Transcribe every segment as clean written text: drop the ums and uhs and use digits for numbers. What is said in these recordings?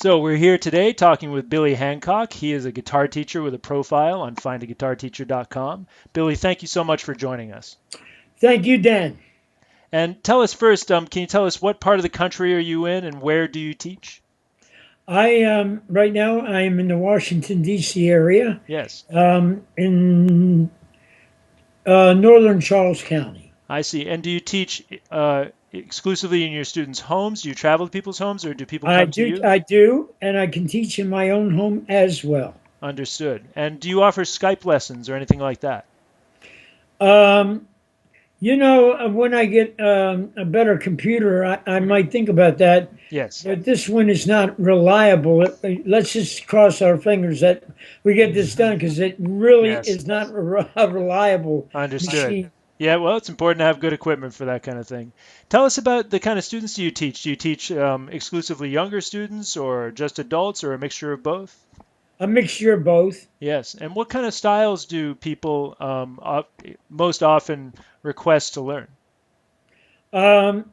So we're here today talking with Billy Hancock. He is a guitar teacher with a profile on FindaGuitarTeacher.com. Billy, thank you so much for joining us. Thank you, Dan. And tell us first, can you tell us what part of the country are you in and where do you teach? Right now I'm in the Washington D.C. area, Yes, in northern Charles County. I see. And do you teach exclusively in your students' homes? Do you travel to people's homes or do people I come to do, you? I do, and I can teach in my own home as well. Understood. And do you offer Skype lessons or anything like that? Um, when I get a better computer, I Hmm. might think about that. Yes. But this one is not reliable. Let's just cross our fingers that we get this done because it really Yes. is not a reliable Understood. machine. Yeah, well, it's important to have good equipment for that kind of thing. Tell us about the kind of students you teach. Do you teach exclusively younger students or just adults or a mixture of both? A mixture of both. Yes. And what kind of styles do people most often request to learn? Um,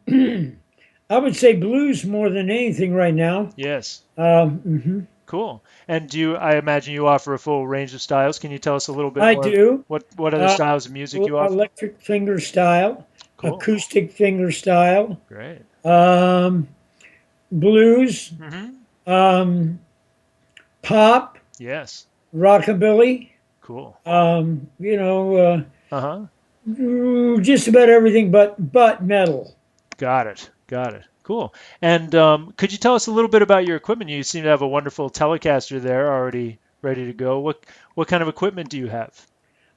I would say blues more than anything right now. Yes. Mhm. Cool. And I imagine you offer a full range of styles. Can you tell us a little bit I more of do. what other Uh, styles of music you offer? Electric finger style, Cool. acoustic finger style, Great. um, blues, Hmm. um, pop, Yes. rockabilly, Cool. um, you know, Uh-huh. just about everything but metal. Got it. Got it. Cool. And could you tell us a little bit about your equipment? You seem to have a wonderful Telecaster there already ready to go. What kind of equipment do you have?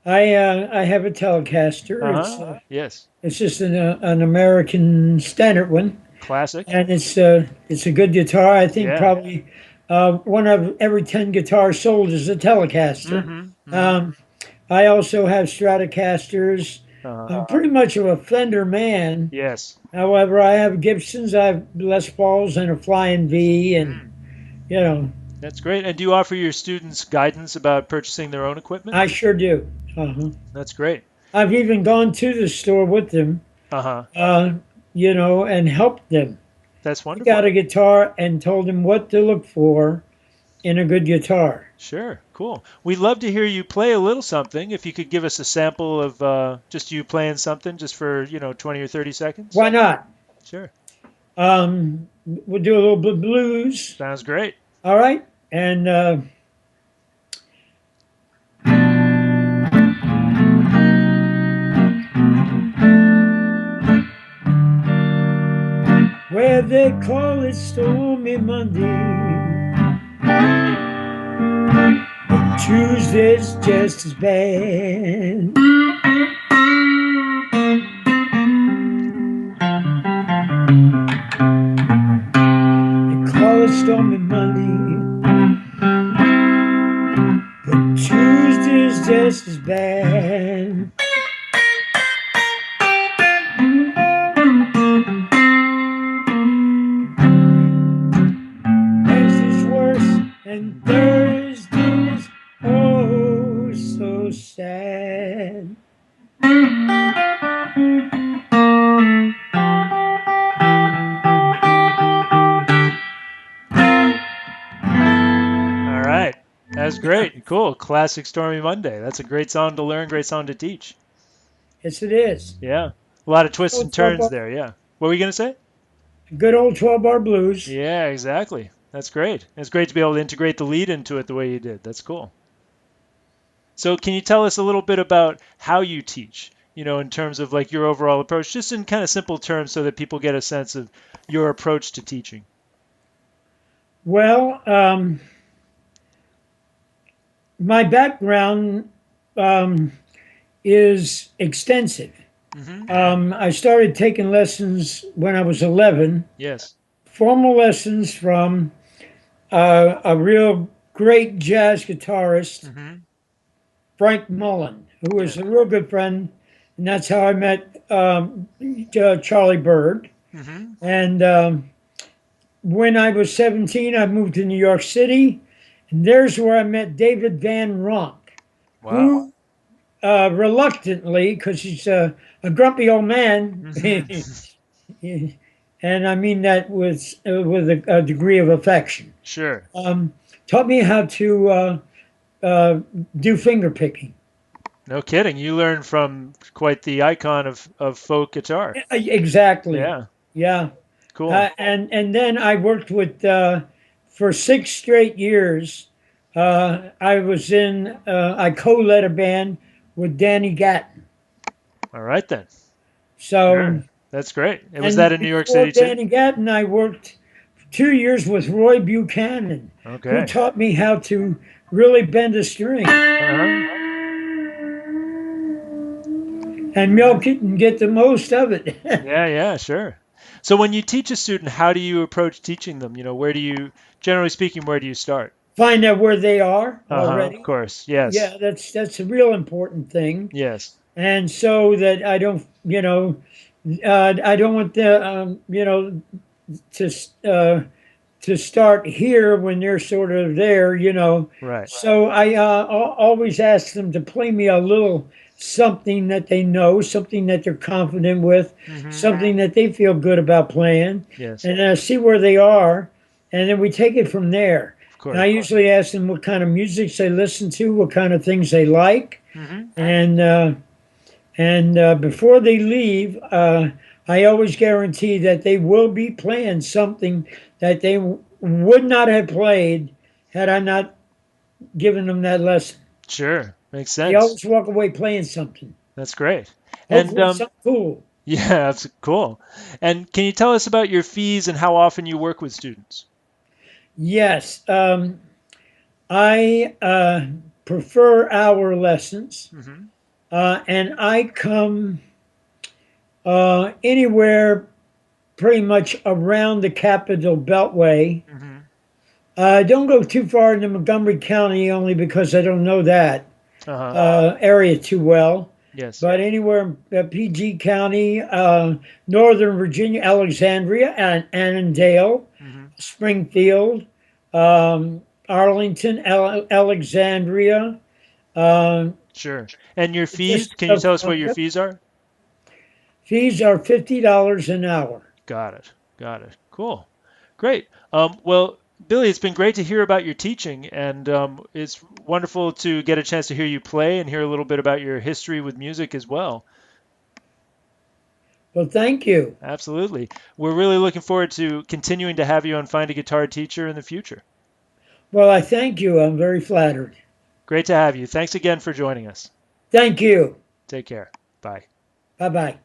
I have a Telecaster. Uh-huh. Yes. It's just an American standard one. Classic. And it's a good guitar. I think Yeah. probably one of every 10 guitars sold is a Telecaster. Mm-hmm. Mm-hmm. Um, I also have Stratocasters. Uh-huh. I'm pretty much of a Fender man. Yes. However, I have Gibsons, I have Les Pauls, and a Flying V, and Mm. you know, That's great. And do you offer your students guidance about purchasing their own equipment? I sure do. Uh-huh. That's great. I've even gone to the store with them, Uh-huh. uh, and helped them. That's I got wonderful. a guitar and told them what to look for in a good guitar. Sure. Cool. We'd love to hear you play a little something. If you could give us a sample of just you playing something just for, 20 or 30 seconds. Why not? Sure. We'll do a little bit of blues. Sounds great. All right. And where they call it Stormy Monday, Tuesday's just as bad. They call it Stormy Monday, but Tuesday's just as bad. Wednesday's worse, and Thursday's oh so sad. All right. That's great. Cool. Classic Stormy Monday. That's a great song to learn, great song to teach. Yes, it is. Yeah. A lot of twists and Old 12 turns bar, there. Yeah. What were you going to say? good old 12 bar blues. Yeah, exactly. That's great. It's great to be able to integrate the lead into it the way you did. That's cool. So can you tell us a little bit about how you teach, in terms of like your overall approach, just in kind of simple terms so that people get a sense of your approach to teaching? Well, my background um, is extensive. Hmm. I started taking lessons when I was 11, Yes. formal lessons from a real great jazz guitarist, Hmm. Frank Mullen, who was Yes. a real good friend. And that's how I met Charlie Bird. Hmm. And when I was 17, I moved to New York City. And there's where I met David Van Ronk, Wow. who reluctantly, because he's a grumpy old man, Hmm. he and I mean that with a degree of affection. Sure. Um, Taught me how to uh, do finger picking. No kidding. You learned from quite the icon of folk guitar. Exactly. Yeah. Yeah. Cool. And then I worked with for 6 straight years. I co-led a band with Danny Gatton. All right then. So Sure. That's great. And was that and in New York before City too? Danny Gatton, I worked 2 years with Roy Buchanan, who Okay. taught me how to really bend a string Uh-huh. and milk it and get the most of it. Yeah, yeah, sure. So when you teach a student, how do you approach teaching them? Where do you, generally speaking, where do you start? Find out where they are Uh-huh, of already. course. Yes. Yeah, that's a real important thing. Yes. And so that I don't, I don't want the, to uh, to start here when they're sort of there. Right. So I always ask them to play me a little something that they know, something that they're confident with, Mm-hmm. something that they feel good about playing, Yes. and see where they are, and then we take it from there. Of And course. I usually ask them what kind of music they listen to, what kind of things they like, Mm-hmm. and before they leave, I always guarantee that they will be playing something that they would not have played had I not given them that lesson. Sure. Makes They sense. always walk away playing something, That's great. And hopefully something cool. yeah, that's cool. And can you tell us about your fees and how often you work with students? Yes, I prefer hour lessons, Mm-hmm. and I come anywhere pretty much around the Capital Beltway. Mm-hmm. Don't go too far into Montgomery County only because I don't know that Uh-huh. area too well. Yes. But anywhere in PG County, Northern Virginia, Alexandria, and Annandale, Mm-hmm. Springfield, Arlington, Alexandria, uh, Sure. And your fees, just can you tell us what your fees are? fees are $50 an hour. Got it. Got it. Cool. Great. Well, Billy, it's been great to hear about your teaching, and it's wonderful to get a chance to hear you play and hear a little bit about your history with music as well. Well, thank you. Absolutely. We're really looking forward to continuing to have you on Find a Guitar Teacher in the future. Well, I thank you. I'm very flattered. Great to have you. Thanks again for joining us. Thank you. Take care. Bye. Bye bye.